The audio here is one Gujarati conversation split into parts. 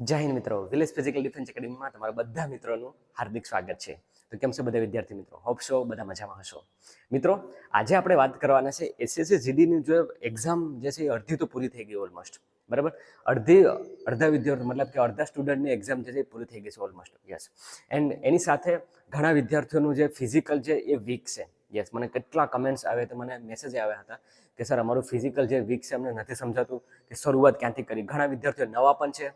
જય હિન્દ મિત્રો, વિલેજ ફિઝિકલ ડિફેન્સ એકેડમીમાં તમારા બધા મિત્રોનું હાર્દિક સ્વાગત છે. તો કેમ છો બધા વિદ્યાર્થી મિત્રો? હોપ છો બધા મજામાં હશો. મિત્રો, આજે આપણે વાત કરવાના છે એસએસસી જીડીની જો એક્ઝામ જે છે એ અડધી તો પૂરી થઈ ગઈ ઓલમોસ્ટ, બરાબર. અડધા વિદ્યાર્થીઓ મતલબ કે અડધા સ્ટુડન્ટની એક્ઝામ જે છે એ પૂરી થઈ ગઈ છે ઓલમોસ્ટ, યસ. એન્ડ એની સાથે ઘણા વિદ્યાર્થીઓનું જે ફિઝિકલ છે એ વીક છે, યસ. મને કેટલા કમેન્ટ્સ આવે તો મને મેસેજ આવ્યા હતા કે સર અમારું ફિઝિકલ જે વીક છે અમને નથી સમજાતું કે શરૂઆત ક્યાંથી કરી. ઘણા વિદ્યાર્થીઓ નવા પણ છે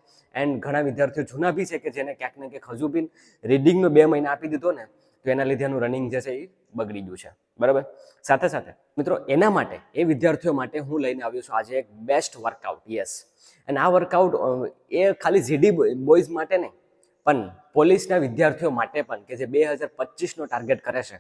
એન્ડ ઘણા વિદ્યાર્થીઓ જૂના બી છે કે જેને ક્યાંક ને ક્યાંક હજુ બી રીડિંગનો 2 મહિના આપી દીધો ને તો એના લીધે એનું રનિંગ જે છે એ બગડી ગયું છે, બરાબર. સાથે સાથે મિત્રો એના માટે એ વિદ્યાર્થીઓ માટે હું લઈને આવ્યો છું આજે એક બેસ્ટ વર્કઆઉટ, યસ. અને આ વર્કઆઉટ એ ખાલી જીડી બોયઝ માટે નહીં પણ પોલીસના વિદ્યાર્થીઓ માટે પણ કે જે 2025નો ટાર્ગેટ કરે છે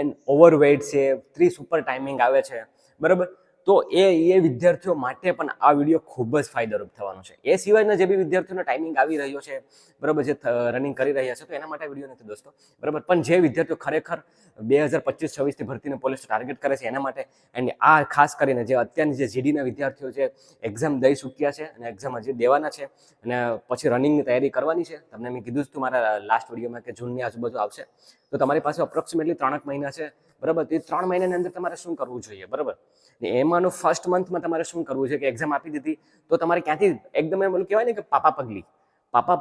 એન્ડ ઓવરવેઇટ છે, 30 ઉપર ટાઈમિંગ આવે છે, બરાબર. તો એ વિદ્યાર્થીઓ માટે પણ આ વિડીયો ખૂબ જ ફાયદારૂપ થવાનો છે. એ સિવાયના જે બી વિદ્યાર્થીઓનો ટાઈમિંગ આવી રહ્યો છે, બરાબર, જે રનિંગ કરી રહ્યા છે, તો એના માટે વિડીયો નથી દોસ્તો, બરાબર. પણ જે વિદ્યાર્થીઓ ખરેખર 2025-26થી ભરતીને પોલીસ ટાર્ગેટ કરે છે એના માટે, એન્ડ આ ખાસ કરીને જે અત્યારની જે જીડીના વિદ્યાર્થીઓ જે એક્ઝામ દઈ ચૂક્યા છે અને એક્ઝામ હજી દેવાના છે અને પછી રનિંગની તૈયારી કરવાની છે. તમને મેં કીધું જ હતું મારા લાસ્ટ વિડીયોમાં કે જૂનની આજુબાજુ આવશે, તો તમારી પાસે અપ્રોક્સિમેટલી 3 મહિના છે, બરાબર. તો એ 3 મહિનાની અંદર તમારે શું કરવું જોઈએ, બરાબર. એમાંનું ફર્સ્ટ મંથમાં તમારે શું કરવું છે કે એક્ઝામ આપી દીધી તો તમારે ક્યાંથી એકદમ એમ કહેવાય ને કે પાપા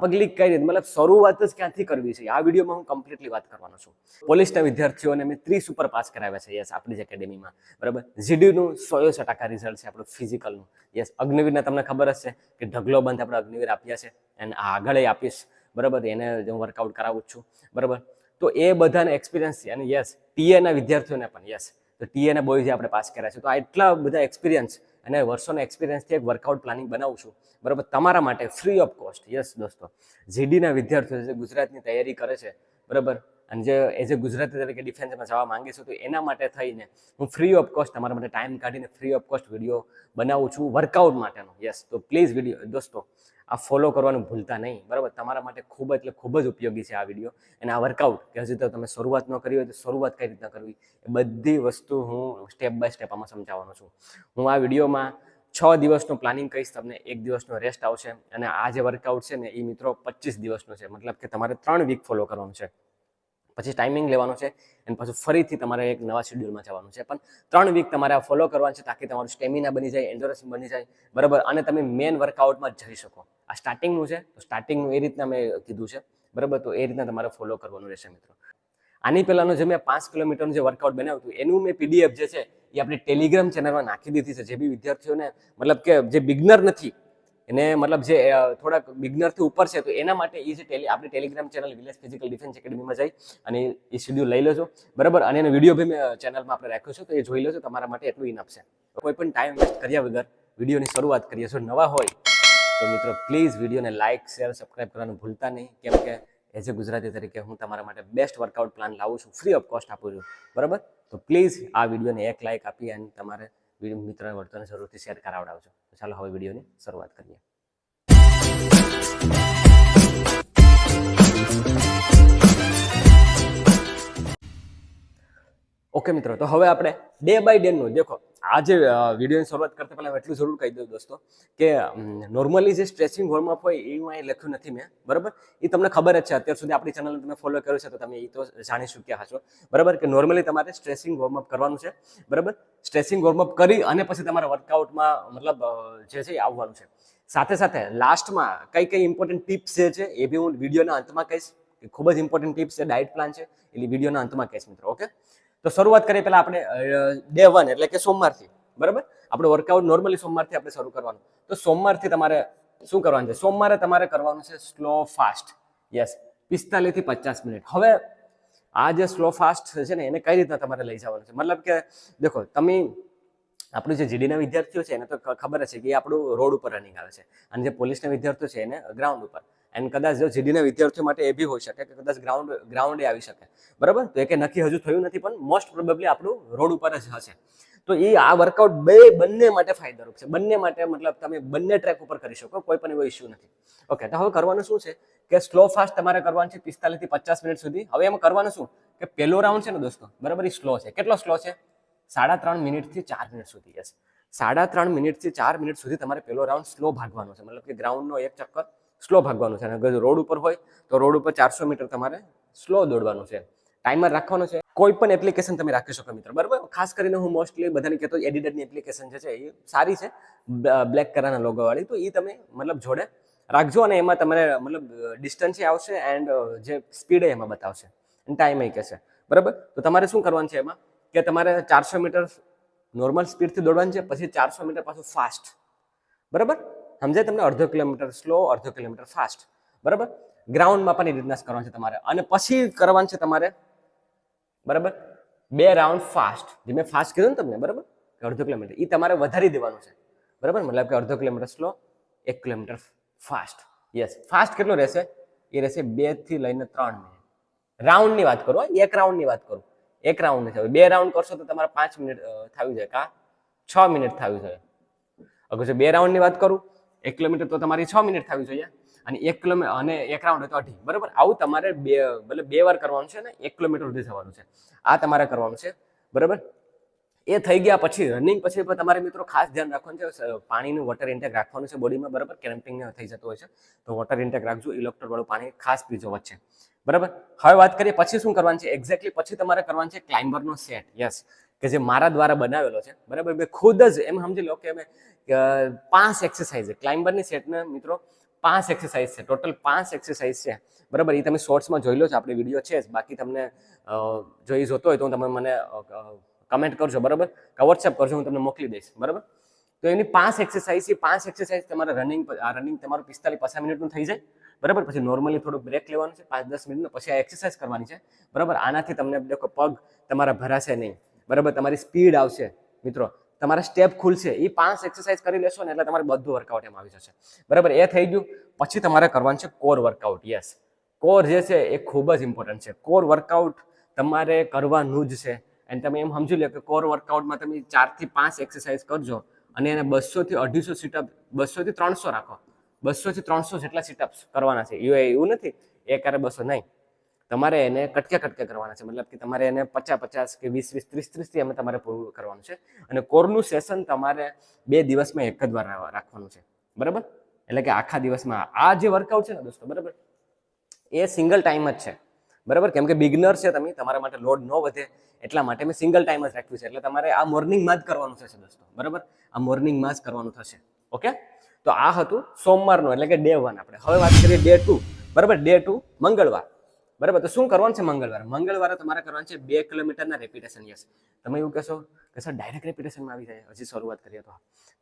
પગલી કઈ રીતે મતલબ શરૂઆત જ ક્યાંથી કરવી છે, આ વિડીયોમાં હું કમ્પ્લીટલી વાત કરવાનો છું. પોલીસના વિદ્યાર્થીઓને મેં 30 ઉપર પાસ કરાવ્યા છે, યસ, આપણી જ એકેડેમીમાં, બરાબર. જીડીનું 100% રિઝલ્ટ છે આપણું ફિઝિકલનું, યસ. અગ્નિવીરના તમને ખબર જ છે કે ઢગલો બંધ આપણે અગ્નિવીર આપ્યા છે અને આગળ આપીશ, બરાબર. એને હું વર્કઆઉટ કરાવું છું, બરાબર. તો એ બધાને એક્સપિરિયન્સ છે અને યસ ટીએના વિદ્યાર્થીઓને પણ, યસ. તો ટીએના બોય જે આપણે પાસ કર્યા છે, તો આ એટલા બધા એક્સપિરિયન્સ અને વર્ષોના એક્સપિરિયન્સથી એક વર્કઆઉટ પ્લાનિંગ બનાવું છું, બરાબર, તમારા માટે ફ્રી ઓફ કોસ્ટ, યસ દોસ્તો. જીડીના વિદ્યાર્થીઓ જે ગુજરાતની તૈયારી કરે છે, બરાબર, અને જે એઝ એ ગુજરાતી તરીકે ડિફેન્સમાં જવા માંગે છે, તો એના માટે થઈને હું ફ્રી ઓફ કોસ્ટ તમારા માટે ટાઈમ કાઢીને ફ્રી ઓફ કોસ્ટ વિડીયો બનાવું છું વર્કઆઉટ માટેનો, યસ. તો પ્લીઝ વિડીયો દોસ્તો આ ફોલો કરવાનું ભૂલતા નહીં, બરાબર. તમારા માટે ખૂબ જ ઉપયોગી છે આ વિડીયો અને આ વર્કઆઉટ કે હજી તો તમે શરૂઆત ન કરી હોય તો શરૂઆત કઈ રીતના કરવી એ બધી વસ્તુ હું સ્ટેપ બાય સ્ટેપ આમાં સમજાવવાનો છું. હું આ વિડીયોમાં 6 દિવસનું પ્લાનિંગ કહીશ, તમને 1 દિવસનો રેસ્ટ આવશે અને આ જે વર્કઆઉટ છે ને એ મિત્રો 25 દિવસનો છે, મતલબ કે તમારે 3 વીક ફોલો કરવાનું છે, પછી ટાઈમિંગ લેવાનો છે અને પછી ફરીથી તમારે એક નવા શેડ્યુલમાં જવાનું છે. પણ 3 વીક તમારે આ ફોલો કરવાનું છે તાકી તમારું સ્ટેમિના બની જાય, એન્ડોરન્સ બની જાય, બરાબર, અને તમે મેન વર્કઆઉટમાં જઈ શકો. આ સ્ટાર્ટિંગનું છે તો સ્ટાર્ટિંગનું એ રીતના મેં કીધું છે, બરાબર. તો એ રીતના તમારે ફોલો કરવાનું રહેશે મિત્રો. આની પહેલાંનો જે મેં 5 કિલોમીટરનું જે વર્કઆઉટ બનાવ્યું હતું એનું મેં પીડીએફ જે છે એ આપણી ટેલિગ્રામ ચેનલમાં નાખી દીધી છે. જે બી વિદ્યાર્થીઓને મતલબ કે જે બિગનર નથી એને મતલબ જે થોડાક બિગનરથી ઉપર છે તો એના માટે એ જે આપણી Telegram channel village physical defence એકેડમીમાં જઈ અને એ શેડ્યુલ લઈ લેજો, બરાબર. અને એનો વિડીયો બી મેં ચેનલમાં આપણે રાખ્યો છે તો એ જોઈ લેજો, તમારા માટે એટલું ઇનફ છે. કોઈ પણ ટાઈમ વેસ્ટ કર્યા વગર વિડીયોની શરૂઆત કરીએ. જો નવા હોય તો મિત્રો પ્લીઝ વિડીયોને લાઇક, શેર, સબસ્ક્રાઈબ કરવાનું ભૂલતા નહીં, કેમ કે એઝ એ ગુજરાતી તરીકે હું તમારા માટે બેસ્ટ વર્કઆઉટ પ્લાન લાવું છું, ફ્રી ઓફ કોસ્ટ આપું છું, બરાબર. તો પ્લીઝ આ વિડીયોને એક લાઇક આપી અને તમારે મિત્રોને વર્તોને જરૂરથી શેર કરાવડાવજો. તો ચાલો હવે વિડીયોની શરૂઆત કરીએ. ઓકે મિત્રો, તો હવે આપણે ડે બાય ડેનું દેખો. આ જે વિડીયોની શરૂઆત કરતા પહેલા એટલું જરૂર કહી દઉં દોસ્તો કે નોર્મલી જે સ્ટ્રેચિંગ વોર્મઅપ હોય એવું અહીં લખ્યું નથી મેં, બરાબર. એ તમને ખબર જ છે, અત્યાર સુધી આપણી ચેનલને તમે ફોલો કર્યો છે તો તમે એ તો જાણી ચૂક્યા હશો, બરાબર, કે નોર્મલી તમારે સ્ટ્રેચિંગ વોર્મઅપ કરવાનું છે, બરાબર. સ્ટ્રેચિંગ વોર્મઅપ કરી અને પછી તમારા વર્કઆઉટમાં મતલબ જે છે એ આવવાનું છે. સાથે સાથે લાસ્ટમાં કઈ ઇમ્પોર્ટન્ટ ટિપ્સ જે છે એ બી હું વિડીયોના અંતમાં કહીશ. ખૂબ જ ઇમ્પોર્ટન્ટ ટિપ્સ છે, ડાયટ પ્લાન છે, એટલે વિડીયોના અંતમાં કહીશ મિત્રો, ઓકે. તો શરૂઆત કરીએ પહેલા આપણે ડે 1 એટલે કે સોમવારથી, બરાબર. આપણે વર્કઆઉટ નોર્મલી સોમવારથી આપણે શરૂ કરવાનું. તો સોમવારથી તમારે શું કરવાનું છે? સોમવારે તમારે કરવાનું છે સ્લો ફાસ્ટ, યસ, 45 થી 50 મિનિટ. હવે આ જે સ્લો ફાસ્ટ છે ને એને કઈ રીતના તમારે લઈ જવાનું છે? મતલબ કે દેખો તમે આપણું જે જીડીના વિદ્યાર્થીઓ છે એને તો ખબર છે કે એ આપણું રોડ ઉપર રનિંગ આવે છે અને જે પોલીસના વિદ્યાર્થીઓ છે એને ગ્રાઉન્ડ ઉપર. એન્ડ કદાચ જો જીડીના વિદ્યાર્થીઓ માટે એ બી હોઈ શકે કે કદાચ ગ્રાઉન્ડે આવી શકે, બરાબર. તો એ કે નક્કી હજુ થયું નથી પણ મોસ્ટ પ્રોબેબલી આપણું રોડ ઉપર જ હશે. તો એ આ વર્કઆઉટ બંને માટે ફાયદારૂપ છે, બંને માટે મતલબ તમે બંને ટ્રેક ઉપર કરી શકો, કોઈ પણ એવો ઇસ્યુ નથી, ઓકે. તો હવે કરવાનું શું છે કે સ્લો ફાસ્ટ તમારે કરવાનું છે 45 થી 50 મિનિટ સુધી. હવે એમાં કરવાનું શું કે પહેલો રાઉન્ડ છે ને દોસ્તો, બરાબર, એ સ્લો છે. કેટલો સ્લો છે? 3.5 મિનિટથી 4 મિનિટ સુધી, યસ. 3.5 મિનિટથી 4 મિનિટ સુધી તમારે પહેલો રાઉન્ડ સ્લો ભાગવાનો છે, મતલબ કે ગ્રાઉન્ડનો એક ચક્કર સ્લો ભાગવાનું છે. અને અગર રોડ ઉપર હોય તો રોડ ઉપર 400 મીટર તમારે સ્લો દોડવાનું છે. ટાઈમર રાખવાનો છે. કોઈ પણ એપ્લિકેશન તમે રાખી શકો મિત્રો, બરાબર. ખાસ કરીને હું મોસ્ટલી બધાને કહેતો એડિટરની એપ્લિકેશન જે છે એ સારી છે, બ્લેક કલરના લોગો વાળી, તો એ તમે મતલબ જોડે રાખજો. અને એમાં તમારે મતલબ ડિસ્ટન્સ આવશે એન્ડ જે સ્પીડ એમાં બતાવશે અને ટાઈમ એ કહેશે, બરાબર. તો તમારે શું કરવાનું છે એમાં કે તમારે 400 મીટર નોર્મલ સ્પીડથી દોડવાનું છે, પછી 400 મીટર પાછું ફાસ્ટ, બરાબર. સમજાય તમને? અડધો કિલોમીટર સ્લો, અડધો કિલોમીટર ફાસ્ટ, બરાબર. ગ્રાઉન્ડમાં પણ એ રીતના કરવાનું છે તમારે. અને પછી કરવાનું છે તમારે, બરાબર, 2 રાઉન્ડ ફાસ્ટ. જે મેં ફાસ્ટ કીધું ને તમને, બરાબર, અડધો કિલોમીટર એ તમારે વધારી દેવાનું છે, બરાબર. મતલબ કે અડધો kilometre slow, 1 kilometre fast. Yes, fast કેટલો રહેશે? એ રહેશે 2 થી લઈને 3 મિનિટ. રાઉન્ડની વાત કરું, એક રાઉન્ડની વાત કરું, એક રાઉન્ડ નથી. 2 રાઉન્ડ કરશો તો તમારે 5 મિનિટ થવી જોઈએ, કા 6 મિનિટ થવી જોઈએ. અગર જો 2 રાઉન્ડની વાત કરું, 1 કિલોમીટર તો તમારી 6 મિનિટ થવી જોઈએ. અને 1 કિલોમીટર અને 1 રાઉન્ડ તો 2.5, બરાબર. આવું તમારે મતલબ 2 વાર કરવાનું છે ને 1 કિલોમીટર સુધી થવાનું છે. આ તમારે કરવાનું છે, બરાબર. એ થઈ ગયા પછી રનિંગ પછી તમારે મિત્રો ખાસ ધ્યાન રાખવાનું છે, પાણીનું વોટર ઇન્ટેક રાખવાનું છે બોડીમાં, બરાબર. ક્રેમ્પિંગ થઈ જતું હોય છે તો વોટર ઇન્ટેક રાખજો, ઇલેક્ટ્રોલ વાળું પાણી ખાસ પીજો વચ્ચે, બરાબર. હવે વાત કરીએ પછી શું કરવાનું છે એક્ઝેક્ટલી. પછી તમારે કરવાનું છે ક્લાઇમ્બરનો સેટ. યસ, કે જે મારા દ્વારા બનાવેલો છે, બરાબર. મેં ખુદ જ એમ સમજી લો કે મેં 5 એક્સરસાઇઝ છે ક્લાઇમ્બરની સેટને મિત્રો, 5 એક્સરસાઇઝ છે, ટોટલ 5 એક્સરસાઇઝ છે, બરાબર. એ તમે શોર્ટ્સમાં જોઈ લો છો, આપણે વિડીયો છે જ. બાકી તમને જો એ જોતો હોય તો તમે મને કમેન્ટ કરજો, બરાબર, કે વોટ્સએપ કરજો, હું તમને મોકલી દઈશ, બરાબર. તો એની 5 એક્સરસાઇઝ છે. 5 એક્સરસાઇઝ તમારે રનિંગ તમારું 45-50 મિનિટનું થઈ જાય, બરાબર. પછી નોર્મલી થોડું બ્રેક લેવાનું છે 5-10 મિનિટનું, પછી આ એક્સરસાઇઝ કરવાની છે, બરાબર. આનાથી તમને દેખો પગ તમારા ભરાશે નહીં, બરાબર. તમારી સ્પીડ આવશે મિત્રો, તમારા સ્ટેપ ખુલશે. એ 5 એક્સરસાઇઝ કરી લેશો ને એટલે તમારે બધું વર્કઆઉટ એમાં આવી જશે, બરાબર. એ થઈ ગયું. પછી તમારે કરવાનું છે કોર વર્કઆઉટ. યસ, કોર જે છે એ ખૂબ જ ઇમ્પોર્ટન્ટ છે. કોર વર્કઆઉટ તમારે કરવાનું જ છે. અને તમે એમ સમજી લો કે કોર વર્કઆઉટમાં તમે 4 થી 5 એક્સરસાઇઝ કરજો અને એને 200 થી 250 સીટઅપ, 200 થી 300 રાખો. 200 થી 300 જેટલા સીટઅપ્સ કરવાના છે. એવું નથી એક આરે 200 નહીં, તમારે એને કટકે કરવાના છે. મતલબ કે તમારે એને 50-50 કે 20-20, 30-30 થી અમે તમારે પૂરું કરવાનું છે. અને કોરનું સેશન તમારે 2 દિવસમાં એક જ વાર રાખવાનું છે, બરાબર. એટલે કે આખા દિવસમાં આ જે વર્કઆઉટ છે ને દોસ્તો, બરાબર, એ સિંગલ ટાઈમ જ છે, બરાબર. કેમ કે બિગનર છે તમે, તમારા માટે લોડ ન વધે એટલા માટે મેં સિંગલ ટાઈમ જ રાખ્યું છે. એટલે તમારે આ મોર્નિંગમાં જ કરવાનું થશે દોસ્તો, બરાબર. આ મોર્નિંગમાં જ કરવાનું થશે. ઓકે, તો આ હતું સોમવારનું, એટલે કે ડે 1. આપણે હવે વાત કરીએ ડે 2, બરાબર. ડે 2 મંગળવાર, બરાબર. તો શું કરવાનું છે મંગળવારે તમારે કરવાનું છે 2 કિલોમીટરના રેપિટેશન. યસ, તમે એવું કહેશો કે સર ડાયરેક્ટ રેપિટેશનમાં આવી જાય? હજી શરૂઆત કરીએ તો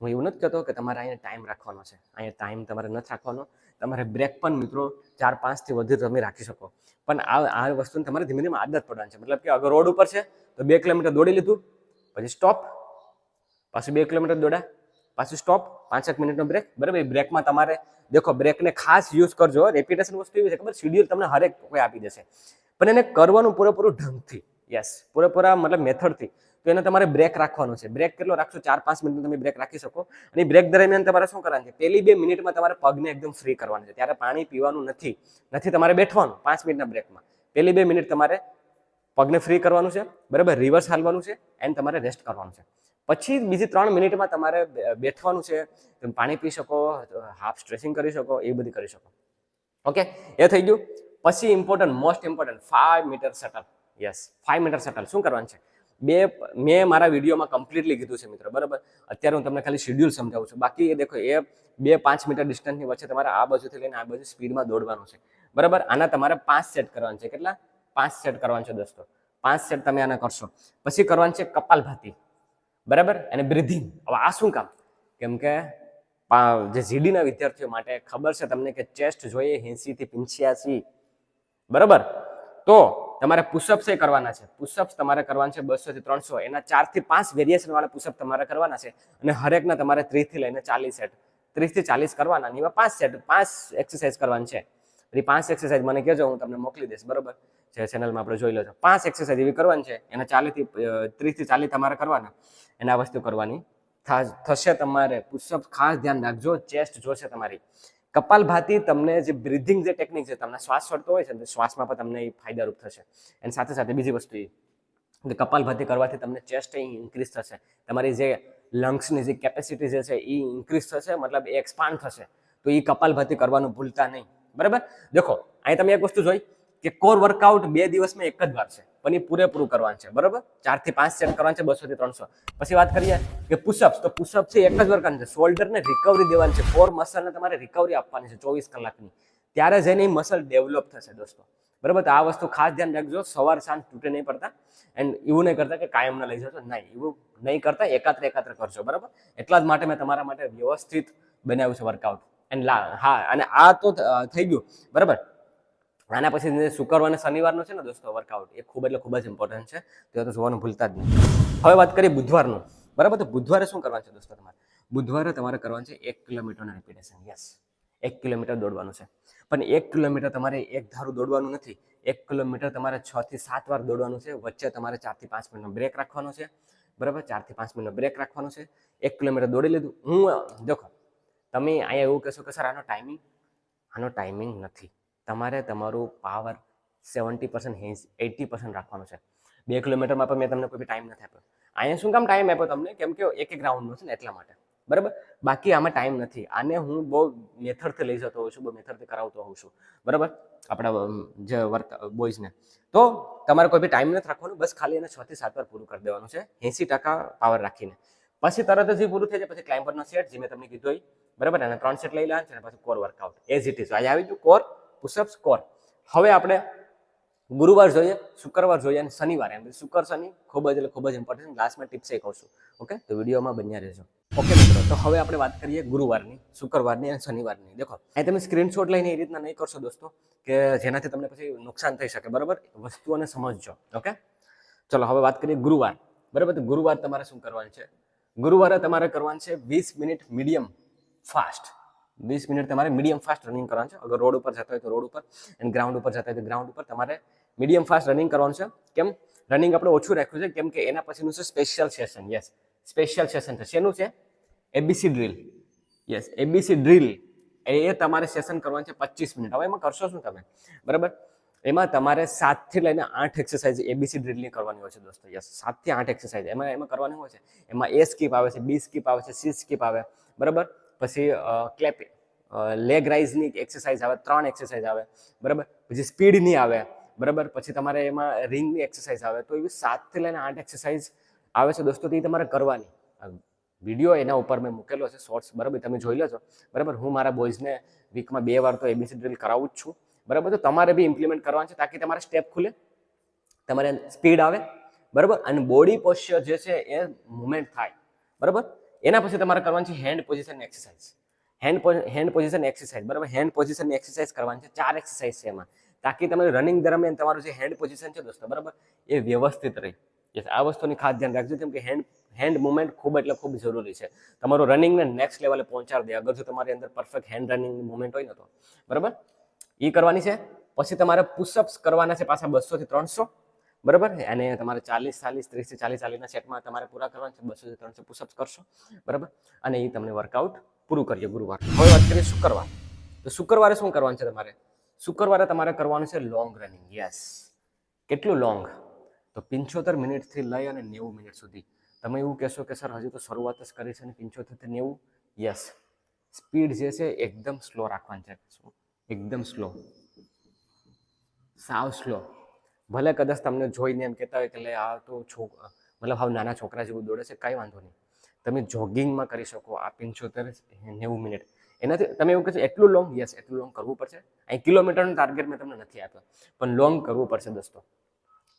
હું એવું નથી કહેતો કે તમારે અહીંયા ટાઈમ રાખવાનો છે. અહીંયા ટાઈમ તમારે નથી રાખવાનો. તમારે બ્રેક પણ મિત્રો 4-5 થી વધુ તમે રાખી શકો. પણ આ વસ્તુને તમારે ધીમે ધીમે આદત પડવાની છે. મતલબ કે અગર રોડ ઉપર છે તો 2 કિલોમીટર દોડી લીધું, પછી સ્ટોપ, પાછું 2 કિલોમીટર દોડા, પાછું સ્ટોપ, 5 મિનિટનો બ્રેક, બરાબર. એ બ્રેકમાં તમારે દેખો બ્રેકને ખાસ યુઝ કરજો. રેપિટેશન વસ્તુ એવી છે, ખબર, શેડ્યુલ તમને હરેક કોઈ આપી દેશે, પણ એને કરવાનું પૂરેપૂરું ઢંગથી. યસ, પૂરેપૂરા મતલબ મેથડથી. તો એને તમારે બ્રેક રાખવાનો છે. બ્રેક કેટલો રાખશો? 4-5 મિનિટ તમે બ્રેક રાખી શકો. અને બ્રેક દરમિયાન તમારે શું કરવાનું છે? પહેલી 2 મિનિટમાં તમારે પગને એકદમ ફ્રી કરવાનું છે. ત્યારે પાણી પીવાનું નથી તમારે બેઠવાનું 5 મિનિટના બ્રેકમાં. પહેલી 2 મિનિટ તમારે પગને ફ્રી કરવાનું છે, બરાબર. રિવર્સ હાલવાનું છે એન્ડ તમારે રેસ્ટ કરવાનું છે. પછી બીજી 3 મિનિટમાં તમારે બેઠવાનું છે. તમે પાણી પી શકો, હાફ સ્ટ્રેચિંગ કરી શકો, એ બધી કરી શકો. ઓકે, એ થઈ ગયું. પછી important, most important 5 metre shuttle. Yes, 5 metre shuttle શું કરવાનું છે? મેં મારા વિડીયોમાં કમ્પ્લીટલી કીધું છે મિત્રો, બરાબર. અત્યારે હું તમને ખાલી શેડ્યુલ સમજાવું છું. બાકી એ દેખો, એ 2-5 મીટર ડિસ્ટન્સની વચ્ચે તમારે આ બાજુથી લઈને આ બાજુ સ્પીડમાં દોડવાનું છે, બરાબર. આના તમારે 5 સેટ કરવાનું છે. કેટલા? 5 સેટ કરવાનું છે દોસ્તો. 5 સેટ તમે આના કરશો. પછી કરવાનું છે કપાલભાતી, બરાબર, અને બ્રીધિંગ. હવે આ શું કામ? કેમ કે જે જીડીના વિદ્યાર્થીઓ માટે ખબર છે તમને કે ચેસ્ટ જોઈએ 80 થી 85, બરાબર. તો તમારે પુશઅપ્સ એ કરવાના છે. પુશઅપ્સ તમારે કરવાના છે 200 થી 300. એના 4 થી 5 વેરિએશન વાળા પુશઅપ તમારે કરવાના છે. અને હરેકના તમારે 30 થી લઈને 40 સેટ, 30 થી 40 કરવાના. અને એમાં 5 સેટ, 5 એક્સરસાઇઝ કરવાની છે. એ 5 એક્સરસાઇઝ મને કહેજો, હું તમને મોકલી દઈશ, બરાબર. જે ચેનલમાં આપણે જોઈ લેજો. 5 એક્સરસાઇઝ એવી કરવાની છે. એના 30 થી 40 તમારે કરવાના. એના વસ્તુ કરવાની થશે તમારે. પુશઅપ ખાસ ધ્યાન રાખજો, ચેસ્ટ જોશે તમારી. કપાલભાતી તમને જે બ્રીધિંગ જે ટેકનિક છે, તમને શ્વાસ ચડતો હોય છે ને, શ્વાસમાં પણ તમને એ ફાયદારૂપ થશે. એની સાથે સાથે બીજી વસ્તુ એ કપાલભાતી કરવાથી તમને ચેસ્ટ ઇન્ક્રીઝ થશે. તમારી જે લંગ્સની જે કેપેસિટી જે છે એ ઇન્ક્રીઝ થશે, મતલબ એ એક્સપાન્ડ થશે. તો એ કપાલભાતી કરવાનું ભૂલતા નહીં, બરાબર. દેખો અહીં તમે એક વસ્તુ જોઈ કે કોર વર્કઆઉટ 2 દિવસમાં એક જ વાર છે, પણ એ પૂરેપૂરું કરવાનું છે, બરાબર. 4 થી 5 સેટ કરવાનું છે, 200 થી 300. પછી વાત કરીએ કે પુશઅપ્સ, તો પુશઅપ છે એક જ વાર કરવાનું છે. શોલ્ડરને રિકવરી દેવાની છે, કોર મસલને તમારે રિકવરી આપવાની છે 24 કલાકની, ત્યારે જઈને એ મસલ ડેવલપ થશે દોસ્તો, બરાબર. તો આ વસ્તુ ખાસ ધ્યાન રાખજો, સવાર સાંજ તૂટે નહીં પડતા. એન્ડ એવું નહીં કરતા કે કાયમ ના લઈ જશો, નહીં, એવું નહીં કરતા, એકાત્ર કરશો, બરાબર. એટલા જ માટે મેં તમારા માટે વ્યવસ્થિત બનાવ્યું છે વર્કઆઉટ. એન્ડ હા, અને આ તો થઈ ગયું, બરાબર. આના પછી શુક્રવાર અને શનિવારનો છે ને દોસ્તો વર્કઆઉટ, એ ખૂબ જ ઇમ્પોર્ટન્ટ છે, તો જોવાનું ભૂલતા જ નહીં. હવે વાત કરીએ બુધવારનું, બરાબર. તો બુધવારે શું કરવાનું છે દોસ્તો? બુધવારે તમારે કરવાનું છે 1 કિલોમીટરનું રિપીટેશન. યસ, 1 કિલોમીટર દોડવાનું છે, પણ 1 કિલોમીટર તમારે એક ધારું દોડવાનું નથી. 1 કિલોમીટર તમારે 6 થી 7 વાર દોડવાનું છે. વચ્ચે તમારે 4 થી 5 મિનિટનો બ્રેક રાખવાનો છે, બરાબર. 4 થી 5 મિનિટનો બ્રેક રાખવાનો છે. 1 કિલોમીટર દોડી લીધું. દેખો તમે અહીંયા એવું કહેશો કે સર આનો ટાઈમિંગ નથી. તમારે તમારું પાવર 70% 80% રાખવાનું છે. 2 કિલોમીટરમાં પણ મેં તમને કોઈ ટાઈમ નથી આપ્યો. અહીંયા શું કામ ટાઈમ આપ્યો તમને? કેમ કે એક રાઉન્ડનો છે ને એટલા માટે, બરાબર. બાકી આમાં ટાઈમ નથી. આને હું બહુ મેથડથી લઈ જતો હોઉં છું, બહુ મેથડથી કરાવતો હોઉં છું, બરાબર, આપણા જે વર્ક બોયઝને. તો તમારે કોઈ બી ટાઈમ નથી રાખવાનું, બસ ખાલી એને 6 થી 7 વાર પૂરું કરી દેવાનું છે 80% પાવર રાખીને. પછી તરત જ પૂરું થઈ જાય પછી ક્લાઇમ્બરનો સેટ, જે મેં તમને કીધું હોય, બરાબર. અને 3 સેટ લઈ લેવાનું છે, અને પછી core workout as it is. આજે આવી ગયું કોર, પુશઅપ્સ, કોર. હવે આપણે ગુરુવાર જોઈએ, શુક્રવાર જોઈએ અને શનિવારે, એમ શુક્ર શનિ ખૂબ જ ઇમ્પોર્ટન્ટ. લાસ્ટમાં ટિપ્સ એ કહું છું, ઓકે? તો વિડીયોમાં બન્યા રહેજો, ઓકે મિત્રો. તો હવે આપણે વાત કરીએ ગુરુવારની, શુક્રવારની અને શનિવારની. દેખો અહીં તમે સ્ક્રીનશોટ લઈને એ રીતના નહીં કરશો દોસ્તો, કે જેનાથી તમને પછી નુકસાન થઈ શકે, બરાબર. વસ્તુઓને સમજજો, ઓકે? ચલો હવે વાત કરીએ ગુરુવાર, બરાબર. તો ગુરુવાર તમારે શું કરવાનું છે? ગુરુવારે તમારે કરવાનું છે 20 મિનિટ મીડિયમ ફાસ્ટ. 20 મિનિટ તમારે મીડિયમ ફાસ્ટ રનિંગ કરવાનું છે. અગર રોડ ઉપર જતા હોય તો રોડ ઉપર, અને ગ્રાઉન્ડ ઉપર જતા હોય તો ગ્રાઉન્ડ ઉપર તમારે મીડિયમ ફાસ્ટ રનિંગ કરવાનું છે. કેમ રનિંગ આપણે ઓછું રાખ્યું છે? કેમ કે એના પછીનું છે special session. Yes, special session છે. શેનું છે? ABC drill. Yes, ABC drill એ તમારે સેશન કરવાનું છે 25 મિનિટ. હવે એમાં કરશો શું તમે? બરાબર, એમાં તમારે 7 થી લઈને 8 એક્સરસાઇઝ એબીસી ડ્રીલની કરવાની હોય છે દોસ્તો. યસ, 7 થી 8 એક્સરસાઇઝ એમાં કરવાની હોય છે. એમાં એ સ્કીપ આવે છે, બી સ્કીપ આવે છે, સી સ્કીપ આવે, બરાબર. પછી ક્લેપિંગ, લેગ રાઇઝની એક્સરસાઇઝ આવે, 3 એક્સરસાઇઝ આવે, બરાબર. પછી સ્પીડની આવે, બરાબર. પછી તમારે એમાં રિંગની એક્સરસાઇઝ આવે. તો એવી 7 થી લઈને 8 એક્સરસાઇઝ આવે છે દોસ્તો. તો એ તમારે કરવાની. વિડીયો એના ઉપર મેં મૂકેલો છે, શોર્ટ્સ, બરાબર, તમે જોઈ લેજો, બરાબર. હું મારા બોયઝને વીકમાં 2 વાર તો એબીસી ડ્રીલ કરાવું જ છું, બરાબર. તો તમારે બી ઇમ્પ્લિમેન્ટ કરવાનું છે, તાકી તમારે સ્ટેપ ખુલે, તમારે સ્પીડ આવે, બરાબર, અને બોડી પોસ્ચર જે છે એ મુવમેન્ટ થાય, બરાબર. એના પછી તમારે કરવાનું છે hand position exercise. Hand position exercise, બરાબર. હેન્ડ પોઝિશનની એક્સરસાઇઝ કરવાની છે. 4 એક્સરસાઇઝ છે એમાં, તાકી તમારે રનિંગ દરમિયાન તમારું જે હેન્ડ પોઝિશન છે દોસ્તો, બરાબર, એ વ્યવસ્થિત રહે. આ વસ્તુની ખાસ ધ્યાન રાખજો, કેમ કે હેન્ડ મુવમેન્ટ ખૂબ જરૂરી છે. તમારું રનિંગને નેક્સ્ટ લેવલે પહોંચાડી દે, અગર જો તમારી અંદર પરફેક્ટ હેન્ડ રનિંગની મુવમેન્ટ હોય ને તો, બરાબર. એ કરવાની છે. પછી તમારે પુશઅપ્સ કરવાના છે પાછા 200 થી 300, બરાબર. અને તમારે 30 થી 40 સેટમાં તમારે પૂરા કરવાના છે. 200 થી 300 પુશઅપ્સ કરશો, બરાબર. અને એ તમને વર્કઆઉટ પૂરું કરીએ ગુરુવાર. હવે વાત કરીએ શુક્રવાર. તો શુક્રવારે શું કરવાનું છે તમારે? શુક્રવારે તમારે કરવાનું છે લોંગ રનિંગ. યસ, કેટલું લોંગ? તો 75 મિનિટથી લઈ અને 90 મિનિટ સુધી. તમે એવું કહેશો કે સર હજી તો શરૂઆત જ કરી છે ને 75 થી 90? યસ, સ્પીડ જે છે એકદમ સ્લો રાખવાની છે, એકદમ સ્લો, સાવ સ્લો. ભલે કદાચ તમને જોઈને એમ કહેતા હોય કે લે આ તો મતલબ હાવ નાના છોકરા જેવું દોડે છે, કાંઈ વાંધો નહીં. તમે જોગિંગમાં કરી શકો આ 75-90 મિનિટ. એનાથી તમે એવું કહેશો એટલું લોંગ? યસ, એટલું લોંગ કરવું પડશે. અહીં કિલોમીટરનું ટાર્ગેટ મેં તમને નથી આપ્યો, પણ લોંગ કરવું પડશે દોસ્તો.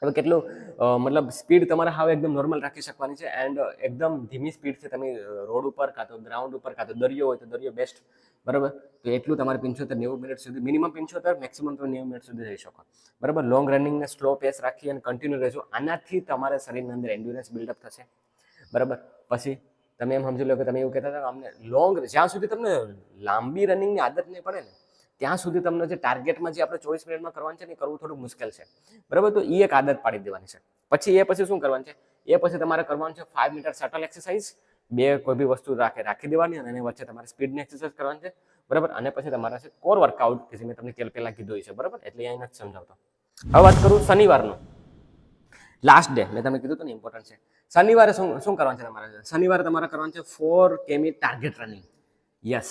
હવે કેટલું મતલબ સ્પીડ તમારે હાવ એકદમ નોર્મલ રાખી શકવાની છે. એન્ડ એકદમ ધીમી સ્પીડથી તમે રોડ ઉપર કાં તો ગ્રાઉન્ડ ઉપર કાં તો દરિયો હોય તો દરિયો બેસ્ટ, બરાબર. તો એટલું તમારે 75-90 મિનિટ સુધી, મિનિમમ 75, મેક્સિમમ તમે 90 મિનિટ સુધી જઈ શકો, બરાબર. લોંગ રનિંગને સ્લો પેસ રાખી અને કન્ટિન્યુ રહેજો. આનાથી તમારે શરીરની અંદર એન્ડ્યુરન્સ બિલ્ડઅપ થશે, બરાબર. પછી તમે એમ સમજી લો કે તમે એવું કહેતા હતા અમને લોંગ, જ્યાં સુધી તમને લાંબી રનિંગની આદત નહીં પડે ને ત્યાં સુધી તમને જે ટાર્ગેટમાં જે આપણે 24 મિનિટમાં કરવાનું છે ને કરવું થોડું મુશ્કેલ છે, બરાબર. તો એ એક આદત પાડી દેવાની છે. પછી શું કરવાનું છે? એ પછી તમારે કરવાનું છે 5 મીટર શટલ એક્સરસાઇઝ. 2 કોઈ બી વસ્તુ રાખી દેવાની અને એની વચ્ચે તમારે સ્પીડની એક્સરસાઇઝ કરવાની છે, બરાબર. અને પછી તમારા છે કોર વર્કઆઉટ, કે જે મેં તમને પહેલા કીધું છે, બરાબર. એટલે અહીં નથી સમજાવતો. હવે વાત કરું શનિવારનું, લાસ્ટ ડે. મેં તમને કીધું હતું ને ઇમ્પોર્ટન્ટ છે. શનિવારે શું કરવાનું છે તમારે? શનિવારે તમારે કરવાનું છે 4 કિમી ટાર્ગેટ રનિંગ. યસ,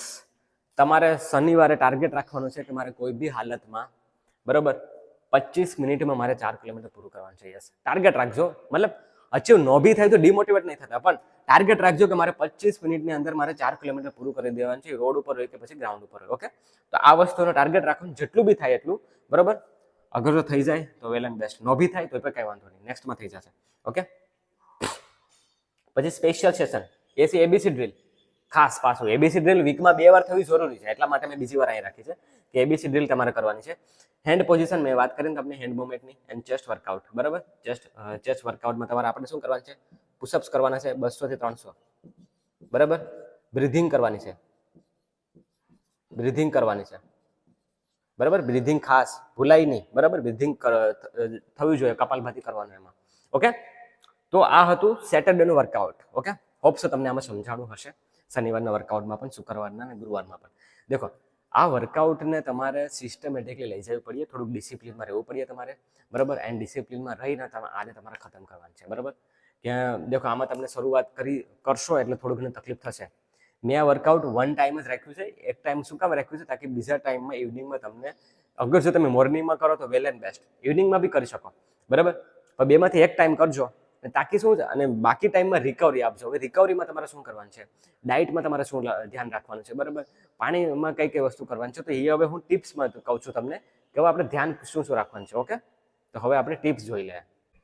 તમારે શનિવારે ટાર્ગેટ રાખવાનું છે કે મારે કોઈ બી હાલતમાં બરાબર 25 મિનિટમાં મારે 4 કિલોમીટર પૂરું કરવાનું છે. યસ, ટાર્ગેટ રાખજો. મતલબ અચીવ નો બી થાય તો ડિમોટિવેટ નહીં થતા, પણ ટાર્ગેટ રાખજો કે મારે 25 મિનિટની અંદર મારે 4 કિલોમીટર પૂરું કરી દેવાનું છે, રોડ ઉપર હોય કે પછી ગ્રાઉન્ડ ઉપર હોય. ઓકે, તો આ વસ્તુનો ટાર્ગેટ રાખવાનું, જેટલું બી થાય એટલું. બરાબર, અગર જો થઈ જાય તો વેલ એન્ડ બેસ્ટ, નો બી થાય તો પણ કંઈ વાંધો નહીં, નેક્સ્ટમાં થઈ જશે. ઓકે, પછી સ્પેશિયલ સેશન એ છે એબીસી ડ્રીલ. ખાસ પાછું એબીસી ડ્રીલ વીકમાં 2 વાર થવી જરૂરી છે, એટલા માટે મેં બીજી વાર અહીં રાખી છે કે એબીસી ડ્રીલ તમારે કરવાની છે. હેન્ડ પોઝિશન મેં વાત કરીને તમને હેન્ડ મુવમેન્ટની, એન્ડ ચેસ્ટ વર્કઆઉટ. બરાબર, ચેસ્ટ વર્કઆઉટમાં તમારે આપણે શું કરવાનું છે, પુશઅપ્સ કરવાના છે 200 થી 300. બરાબર, બ્રીધિંગ કરવાની છે, બ્રીધિંગ કરવાની છે. બરાબર, બ્રીધિંગ ખાસ ભૂલાય નહીં. બરાબર, બ્રીધિંગ થવી જોઈએ, કપાલભાતી કરવાનું એમાં. ઓકે, તો આ હતું સેટરડેનું વર્કઆઉટ. ઓકે, હોપ્સ તમને આમાં સમજાણું હશે, શનિવારના વર્કઆઉટમાં પણ, શુક્રવારના અને ગુરુવારમાં પણ. દેખો, આ વર્કઆઉટને તમારે સિસ્ટમેટિકલી લઈ જવું પડે, થોડુંક ડિસિપ્લિનમાં રહેવું પડે તમારે. બરાબર, એન્ડ ડિસિપ્લિનમાં રહીને આને તમારે ખતમ કરવાનું છે. બરાબર, ત્યાં દેખો આમાં તમને શરૂઆત કરશો એટલે થોડું ઘણું તકલીફ થશે. મેં આ વર્કઆઉટ 1 ટાઈમ જ રાખ્યું છે. એક ટાઈમ શું કામ રાખ્યું છે, તાકી બીજા ટાઈમમાં ઇવનિંગમાં તમને, અગર જો તમે મોર્નિંગમાં કરો તો વેલ એન્ડ બેસ્ટ, ઇવનિંગમાં બી કરી શકો. બરાબર, પણ બેમાંથી એક ટાઈમ કરજો, તાકી શું છે, અને બાકી ટાઈમમાં રિકવરી આપજો. હવે રિકવરીમાં તમારે શું કરવાનું છે, ડાયટમાં તમારે શું ધ્યાન રાખવાનું છે. બરાબર, પાણીમાં કઈ કઈ વસ્તુ કરવાની છે, તો એ હવે હું ટિપ્સમાં કહું છું તમને કે હવે આપણે ધ્યાન શું શું રાખવાનું છે. ઓકે, તો હવે આપણે ટિપ્સ જોઈ લઈએ.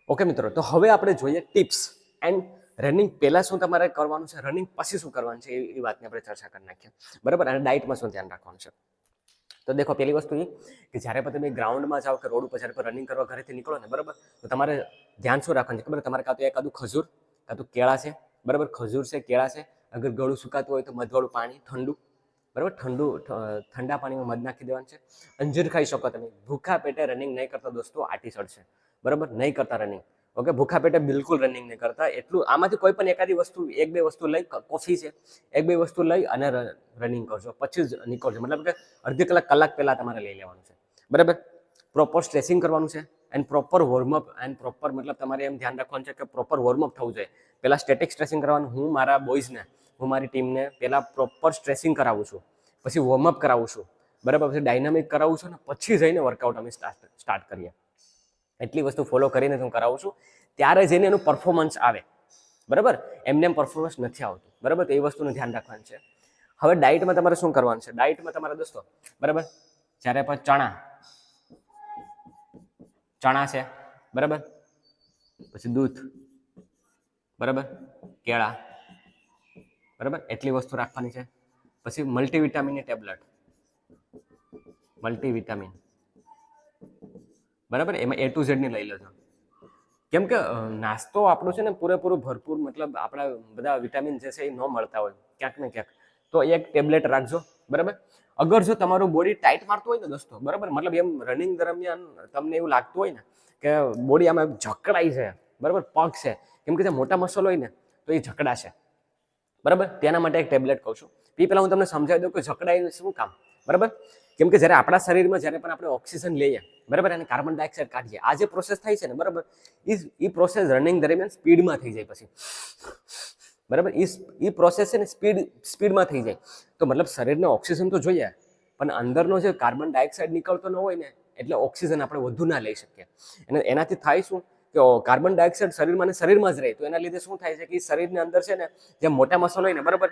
ઓકે મિત્રો, તો હવે આપણે જોઈએ ટિપ્સ. એન્ડ રનિંગ પહેલાં શું તમારે કરવાનું છે, રનિંગ પછી શું કરવાનું છે, એ વાતની આપણે ચર્ચા કરી નાખીએ. બરાબર, અને ડાયટમાં શું ધ્યાન રાખવાનું છે. તો દેખો, પહેલી વસ્તુ એ કે જ્યારે પણ તમે ગ્રાઉન્ડમાં જાઓ કે રોડ ઉપર જ્યારે પણ રનિંગ કરવા ઘરેથી નીકળો ને, બરાબર, તો તમારે ધ્યાન શું રાખવાનું છે ખબર, તમારે કાં તો એકાદું ખજૂર, કાં તો કેળા છે. બરાબર, ખજૂર છે, કેળા છે. અગર ગળું સુકાતું હોય તો મધવાળું પાણી ઠંડુ. બરાબર, ઠંડા પાણીમાં મધ નાખી દેવાનું છે. અંજીર ખાઈ શકો તમે. ભૂખા પેટે રનિંગ નહીં કરતા દોસ્તો, આટી ચડશે. બરાબર, નહીં કરતા રનિંગ. ઓકે, ભૂખા પેટે બિલકુલ રનિંગ નહીં કરતા. એટલું આમાંથી કોઈ પણ એકાદી વસ્તુ, 1-2 વસ્તુ લઈ, કોફી છે, 1-2 વસ્તુ લઈ અને રનિંગ કરજો, પછી જ નીકળજો. મતલબ કે અડધી કલાક પહેલા તમારે લઈ લેવાનું છે. બરાબર, પ્રોપર સ્ટ્રેચિંગ કરવાનું છે, and proper warm up. And proper મતલબ તમારે એમ ધ્યાન રાખવાનું છે કે પ્રોપર વોર્મઅપ થવું જોઈએ. પહેલાં સ્ટેટિક સ્ટ્રેચિંગ કરવાનું. હું મારા બોયઝને, હું મારી ટીમને પહેલાં પ્રોપર સ્ટ્રેચિંગ કરાવું છું, પછી વોર્મઅપ કરાવું છું. બરાબર, પછી ડાયનામિક કરાવું છું, ને પછી જઈને વર્કઆઉટ અમે સ્ટાર્ટ કરીએ. એટલી વસ્તુ ફોલો કરીને હું કરાવું છું, ત્યારે જઈને એનું પરફોર્મન્સ આવે. બરાબર, એમને એમ પરફોર્મન્સ નથી આવતું. બરાબર, તો એ વસ્તુનું ધ્યાન રાખવાનું છે. હવે ડાયટમાં તમારે શું કરવાનું છે, ડાયટમાં તમારે દોસ્તો, બરાબર, જ્યારે પણ ચણા છે. બરાબર, પછી દૂધ. બરાબર, કેળા. બરાબર, એટલી વસ્તુ રાખવાની છે. પછી મલ્ટીવિટામિનની ટેબ્લેટ, મલ્ટીવિટામિન. બરાબર, એમાં A to Z ની લઈ લેજો. કેમ કે નાસ્તો આપણો છે ને પૂરેપૂરું ભરપૂર, મતલબ આપણા બધા વિટામિન જે છે એ ન મળતા હોય ક્યાંક ને ક્યાંક, તો એક ટેબ્લેટ રાખજો. બરાબર, અગર જો તમારું બોડી ટાઈટ મારતું હોય ને દોસ્તો, બરાબર, મતલબ એમ રનિંગ દરમિયાન તમને એવું લાગતું હોય ને કે બોડી આમાં જકડાઈ છે, બરાબર, પગ છે, કેમ કે જે મોટા મસલ હોય ને તો એ જકડાશે. બરાબર, તેના માટે એક ટેબ્લેટ કહું છું. એ પહેલાં હું તમને સમજાવી દઉં કે જકડાઈને શું કામ. બરાબર, કેમ કે જ્યારે આપણા શરીરમાં જ્યારે પણ આપણે ઓક્સિજન લઈએ, બરાબર, અને કાર્બન ડાયોક્સાઇડ કાઢીએ, આ જે પ્રોસેસ થાય છે ને, બરાબર, એ પ્રોસેસ રનિંગ દરમિયાન સ્પીડમાં થઈ જાય પછી. બરાબર, એ પ્રોસેસ છે ને સ્પીડમાં થઈ જાય. તો મતલબ શરીરને ઓક્સિજન તો જોઈએ, પણ અંદરનો જે કાર્બન ડાયોક્સાઇડ નીકળતો ન હોય ને, એટલે ઓક્સિજન આપણે વધુ ના લઈ શકીએ. અને એનાથી થાય શું કે કાર્બન ડાયોક્સાઇડ શરીરમાં જ રહે, તો એના લીધે શું થાય છે કે શરીરની અંદર છે ને જે મોટા મસલ હોય ને, બરાબર,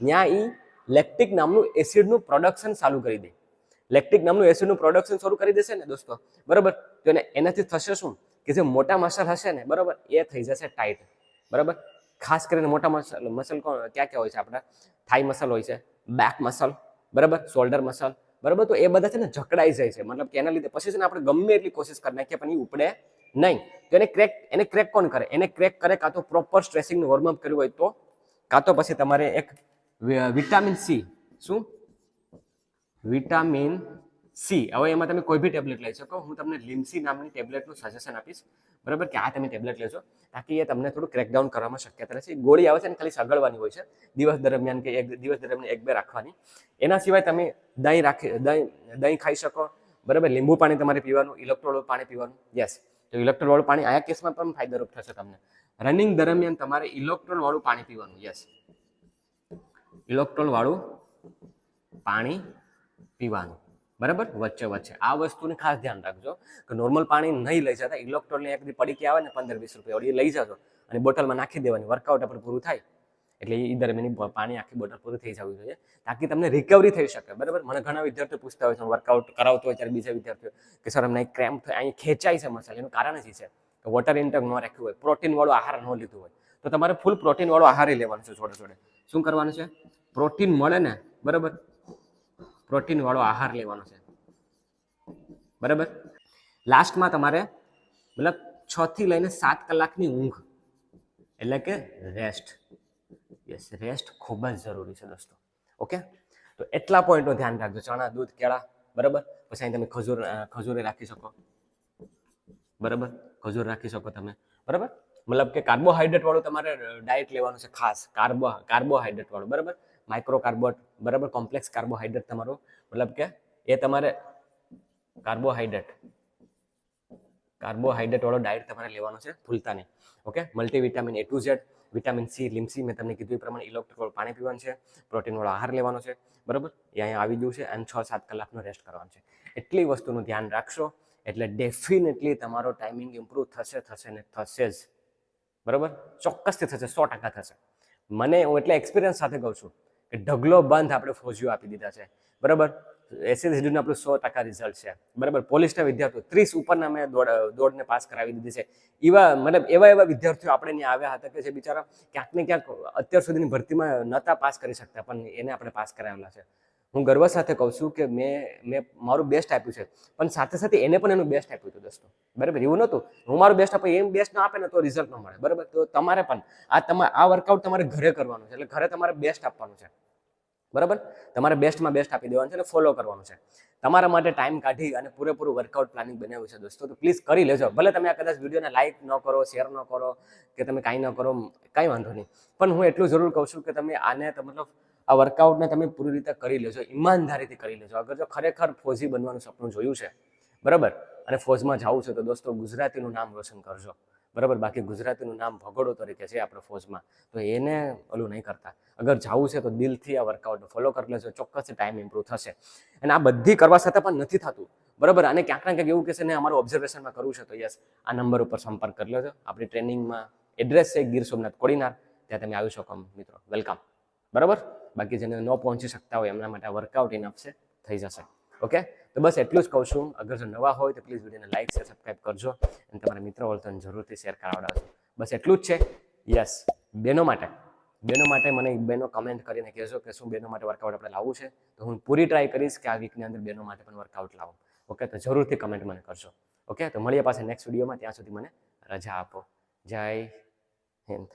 ત્યાં એ લેક્ટિક નામનું એસિડનું પ્રોડક્શન ચાલુ કરી દે. લેક્ટિક નામનું એસિડનું પ્રોડક્શન શરૂ કરી દેશે ને દોસ્તો, બરાબર, તો એનાથી થશે શું કે જે મોટા મસલ હશે ને, બરાબર, એ થઈ જશે ટાઈટ. બરાબર, ખાસ કરીને મોટા મસલ ક્યાં હોય છે આપણા, થાઈ મસલ હોય છે, બેક મસલ, બરાબર, શોલ્ડર મસલ. બરાબર, તો એ બધા છે ને જકડાઈ જાય છે. મતલબ કે એના લીધે પછી છે ને આપણે ગમે એટલી કોશિશ કરી નાખીએ પણ એ ઉપડે નહીં. તો એને ક્રેક કોણ કરે, એને ક્રેક કરે કાં તો પ્રોપર સ્ટ્રેચિંગનું વોર્મઅપ કર્યું હોય તો, કાં તો પછી તમારે એક વિટામિન સી, શું વિટામિન સી, હવે એમાં તમે કોઈ બી ટેબ્લેટ લઈ શકો. હું તમને લિમ્સી નામની ટેબ્લેટનું સજેશન આપીશ. બરાબર, કે આ તમે ટેબ્લેટ લેજો, તાકી એ તમને થોડું ક્રેકડાઉન કરવામાં શક્યતા રહેશે. ગોળી આવે છે ને ખાલી સગળવાની હોય છે દિવસ દરમિયાન, કે દિવસ દરમિયાન 1-2 રાખવાની. એના સિવાય તમે દહીં ખાઈ શકો. બરાબર, લીંબુ પાણી તમારે પીવાનું, ઇલેક્ટ્રોલવાળું પાણી પીવાનું. યસ, તો ઇલેક્ટ્રોલવાળું પાણી આયા કેસમાં પણ ફાયદારૂપ થશે તમને. રનિંગ દરમિયાન તમારે ઇલેક્ટ્રોલવાળું પાણી પીવાનું. યસ, ઇલેક્ટ્રોલવાળું પાણી પીવાનું, બરાબર, વચ્ચે વચ્ચે આ વસ્તુને ખાસ ધ્યાન રાખજો કે નોર્મલ પાણી નહીં લઈ જતા, ઇલેક્ટ્રોલની એક પડીકી આવે ને 15-20 રૂપિયા વાળી, એ લઈ જજો અને બોટલમાં નાખી દેવાની. વર્કઆઉટ આપણે પૂરું થાય એટલે એ દરમિયાન પાણી આખી બોટલ પૂરી થઈ જવી જોઈએ, તાકી તમને રિકવરી થઈ શકે. બરાબર, મને ઘણા વિદ્યાર્થીઓ પૂછતા હોય છે, વર્કઆઉટ કરાવતો હોય ત્યારે બીજા વિદ્યાર્થીઓ કે સર અમને ક્રેમ્પ થાય, અહીં ખેંચાય છે મસાલ, એનું કારણ જ છે કે વોટર ઇન્ટેક ન રાખ્યું હોય, પ્રોટીનવાળો આહાર ન લીધું હોય. તો તમારે ફૂલ પ્રોટીનવાળો આહાર લેવાનો છે. જોડે જોડે શું કરવાનું છે? પ્રોટીન મળે ને, બરાબર, પ્રોટીનવાળો આહાર લેવાનો છે. બરાબર, લાસ્ટમાં તમારે મતલબ 6 થી લઈને 7 કલાકની ઊંઘ, એટલે કે રેસ્ટ. યસ, રેસ્ટ ખૂબ જ જરૂરી છે દોસ્તો. ઓકે, તો એટલા પોઈન્ટનો ધ્યાન રાખજો. ચણા, દૂધ, કેળા, બરાબર. પછી અહીં તમે ખજૂર રાખી શકો, બરાબર, ખજૂર રાખી શકો તમે, બરાબર. મતલબ કે કાર્બોહાઈડ્રેટ વાળું તમારે ડાયટ લેવાનું છે, ખાસ કાર્બોહાઈડ્રેટ વાળું, બરાબર. માઇક્રો કાર્બોટ, બરાબર, કોમ્પ્લેક્સ કાર્બોહાઈડ્રેટ તમારું, મતલબ કે એ તમારે કાર્બોહાઈડ્રેટ વાળો ડાયટ તમારે લેવાનો છે, ભૂલતા નહીં. Okay, multivitamin A to Z, vitamin C, Limcee, મેં તમને કીધું એ પ્રમાણે ઇલેક્ટ્રોલ પાણી પીવાનું છે, પ્રોટીનવાળો આહાર લેવાનો છે, બરાબર. એ અહીંયા આવી ગયું છે. અને 6-7 કલાકનો રેસ્ટ કરવાનો છે. એટલી વસ્તુનું ધ્યાન રાખશો એટલે ડેફિનેટલી તમારો ટાઈમિંગ ઇમ્પ્રૂવ થશે ને થશે જ, બરાબર. ચોક્કસથી થશે, 100% થશે. હું એટલે એક્સપિરિયન્સ સાથે કહું છું કે ઢગલો બંધ આપણે ફોજીઓ આપી દીધા છે, બરાબર. SSGDનું આપણું 100% રિઝલ્ટ છે, બરાબર. પોલીસના વિદ્યાર્થીઓ 30 ઉપરના મેં દોડને પાસ કરાવી દીધી છે. એવા વિદ્યાર્થીઓ આપણે ત્યાં આવ્યા હતા કે જે બિચારા ક્યાંક ને ક્યાંક અત્યાર સુધીની ભરતીમાં નહોતા પાસ કરી શકતા, પણ એને આપણે પાસ કરાવેલા છે. હું ગર્વ સાથે કહું છું કે મેં મારું બેસ્ટ આપ્યું છે, પણ સાથે સાથે એને પણ એનું બેસ્ટ આપ્યું હતું દોસ્તો, બરાબર. એવું નહોતું હું મારું બેસ્ટ આપું, એમ બેસ્ટ ના આપે ને તો રિઝલ્ટ ન મળે, બરાબર. તો તમારે પણ આ વર્કઆઉટ તમારે ઘરે કરવાનું છે, એટલે ઘરે તમારે બેસ્ટ આપવાનું છે, બરાબર. તમારે બેસ્ટમાં બેસ્ટ આપી દેવાનું છે અને ફોલો કરવાનું છે. તમારા માટે ટાઈમ કાઢી અને પૂરેપૂરું વર્કઆઉટ પ્લાનિંગ બનાવ્યું છે દોસ્તો, તો પ્લીઝ કરી લેજો. ભલે તમે આ કદાચ વિડીયોને લાઈક ન કરો, શેર ન કરો, કે તમે કાંઈ ન કરો, કાંઈ વાંધો નહીં, પણ હું એટલું જરૂર કહું છું કે તમે આને મતલબ આ વર્કઆઉટને તમે પૂરી રીતે કરી લેજો, ઈમાનદારીથી કરી લેજો. અગર જો ખરેખર ફોજી બનવાનું સપનું જોયું છે, બરાબર, અને ફોજમાં જવું છે, તો દોસ્તો ગુજરાતીનું નામ રોશન કરજો, બરાબર. બાકી ગુજરાતીનું નામ ભગોડો તરીકે છે આપણે ફોજમાં, તો એને ઓલું નહીં કરતા. અગર જવું છે તો દિલથી આ વર્કઆઉટ ફોલો કરી લેજો, ચોક્કસ ટાઈમ ઇમ્પ્રૂવ થશે. અને આ બધી કરવા છતાં પણ નથી થતું, બરાબર. અને ક્યાંક ને ક્યાંક એવું કહેશે ને અમારું ઓબ્ઝર્વેશનમાં કરવું છે, તો યસ, આ નંબર ઉપર સંપર્ક કરી લેજો. આપણી ટ્રેનિંગમાં એડ્રેસ છે ગીર સોમનાથ કોડીનાર, ત્યાં તમે આવી શકો મિત્રો, વેલકમ, બરાબર. બાકી જેને ન પહોંચી શકતા હોય એમના માટે આ વર્કઆઉટ ઇનફ છે, થઈ જશે. ઓકે, તો બસ એટલું જ કહું છું. અગર જો નવા હોય તો પ્લીઝ વિડીયોને લાઈક શેર સબસ્ક્રાઈબ કરજો અને તમારા મિત્રો વર્તન જરૂરથી શેર કરાવડાવજો. બસ એટલું જ છે. યસ, બહેનો માટે મને બહેનો કમેન્ટ કરીને કહેજો કે શું બહેનો માટે વર્કઆઉટ આપણે લાવવું છે, તો હું પૂરી ટ્રાય કરીશ કે આ વીકની અંદર બહેનો માટે પણ વર્કઆઉટ લાવું. ઓકે, તો જરૂરથી કમેન્ટ મને કરજો. ઓકે, તો મળીએ પાછા નેક્સ્ટ વિડીયોમાં. ત્યાં સુધી મને રજા આપો. જય હિન્દ.